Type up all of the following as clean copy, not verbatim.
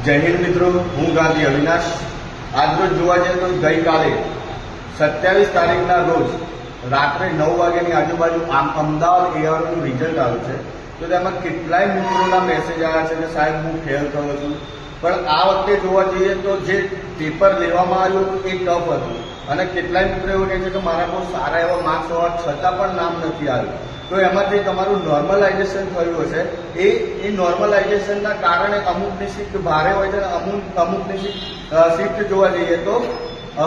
જય હિન્દ મિત્રો, હું ગાંધી અવિનાશ। આજરોજ જોવા જઈએ તો ગઈકાલે 27 તારીખના રોજ રાત્રે 9 વાગ્યાની આજુબાજુ અમદાવાદ એઆરઓનું રિઝલ્ટ આવ્યું છે। તો તેમાં કેટલાય મિત્રોના મેસેજ આવ્યા છે કે સાહેબ હું ફેલ થયો છું, પણ આ વખતે જોવા જઈએ તો જે પેપર લેવામાં આવ્યું એ ટફ હતું અને કેટલાય મિત્રો એવું કહે છે કે મારા બહુ સારા એવા માર્ક્સ હોવા છતાં પણ નામ નથી આવ્યું। તો એમાંથી તમારું નોર્મલાઇઝેશન થયું હશે। એ નોર્મલાઇઝેશનના કારણે અમુકની શિફ્ટ ભારે હોય છે અને અમુકની શિફ્ટ જોવા જઈએ તો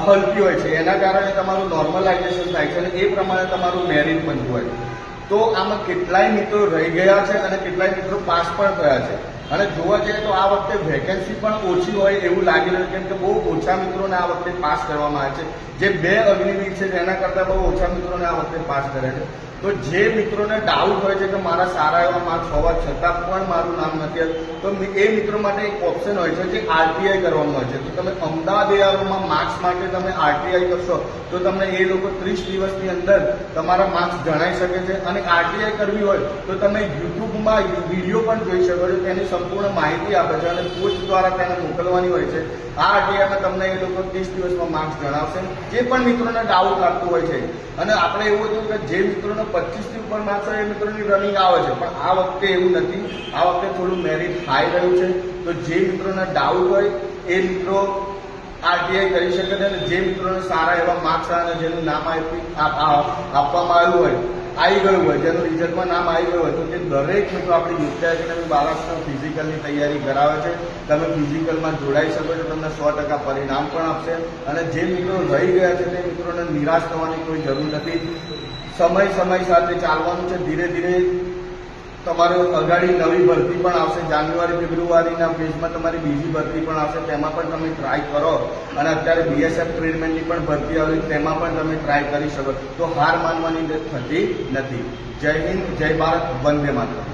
હલકી હોય છે, એના કારણે તમારું નોર્મલાઇઝેશન થાય છે અને એ પ્રમાણે તમારું મેરિટ બનતું હોય છે। તો આમાં કેટલાય મિત્રો રહી ગયા છે અને કેટલાય મિત્રો પાસ પણ થયા છે અને જોવા જઈએ તો આ વખતે વેકેન્સી પણ ઓછી હોય એવું લાગી રહ્યું, કેમ કે બહુ ઓછા મિત્રોને આ વખતે પાસ કરવામાં આવે છે। જે 2 અગ્નિવીર છે તેના કરતાં બહુ ઓછા મિત્રોને આ વખતે પાસ કરે છે। તો જે મિત્રોને ડાઉટ હોય છે કે મારા સારા એવા માર્ક્સ હોવા છતાં પણ મારું નામ નથી આવ્યું, તો એ મિત્રો માટે એક ઓપ્શન હોય છે જે આરટીઆઈ કરવાનું હોય છે। તો તમે અમદાવાદ એઆરઓમાં માર્ક્સ માટે તમે આરટીઆઈ કરશો તો તમને એ લોકો 30 દિવસની અંદર તમારા માર્ક્સ જણાવી શકે છે અને આરટીઆઈ કરવી હોય તો તમે યુટ્યુબમાં વિડીયો પણ જોઈ શકો છો, તેની સંપૂર્ણ માહિતી આપે છે અને પોસ્ટ દ્વારા તેને મોકલવાની હોય છે। આ આરટીઆઈમાં તમને એ લોકો 30 દિવસમાં માર્ક્સ જણાવશે, જે પણ મિત્રોને ડાઉટ લાગતું હોય છે। અને આપણે એવું હતું કે જે મિત્રોને 25 થી ઉપર માર્ક્સ હોય એ મિત્રોની રનિંગ આવે છે, પણ આ વખતે એવું નથી। આ વખતે થોડું મેરિટ હાઈ રહ્યું છે। તો જે મિત્રોને ડાઉટ હોય એ મિત્રો આરટીઆઈ કરી શકે છે અને જે મિત્રોને સારા એવા માર્ક્સ અને જેનું નામ આપવામાં આવ્યું હોય, આવી ગયું હોય, જેનું રિઝલ્ટમાં નામ આવી ગયું હોય, તો તે દરેક મિત્રો આપણી યુપી એકેડમી બાલાસના ફિઝિકલની તૈયારી કરાવે છે। તમે ફિઝિકલમાં જોડાઈ શકો છો, તમને 100% પરિણામ પણ આપશે અને જે મિત્રો રહી ગયા છે તે મિત્રોને નિરાશ થવાની કોઈ જરૂર નથી। સમય સાથે ચાલવાનું છે, ધીરે ધીરે તમારે અગાડી નવી ભરતી પણ આવશે। જાન્યુઆરી ફેબ્રુઆરીના ફેઝમાં તમારી બીજી ભરતી પણ આવશે, તેમાં પણ તમે ટ્રાય કરો અને અત્યારે બીએસએફ ટ્રેડમેનની પણ ભરતી આવી, તેમાં પણ તમે ટ્રાય કરી શકો। તો હાર માનવાની થતી નથી। જય હિન્દ, જય ભારત, વંદે માતરમ।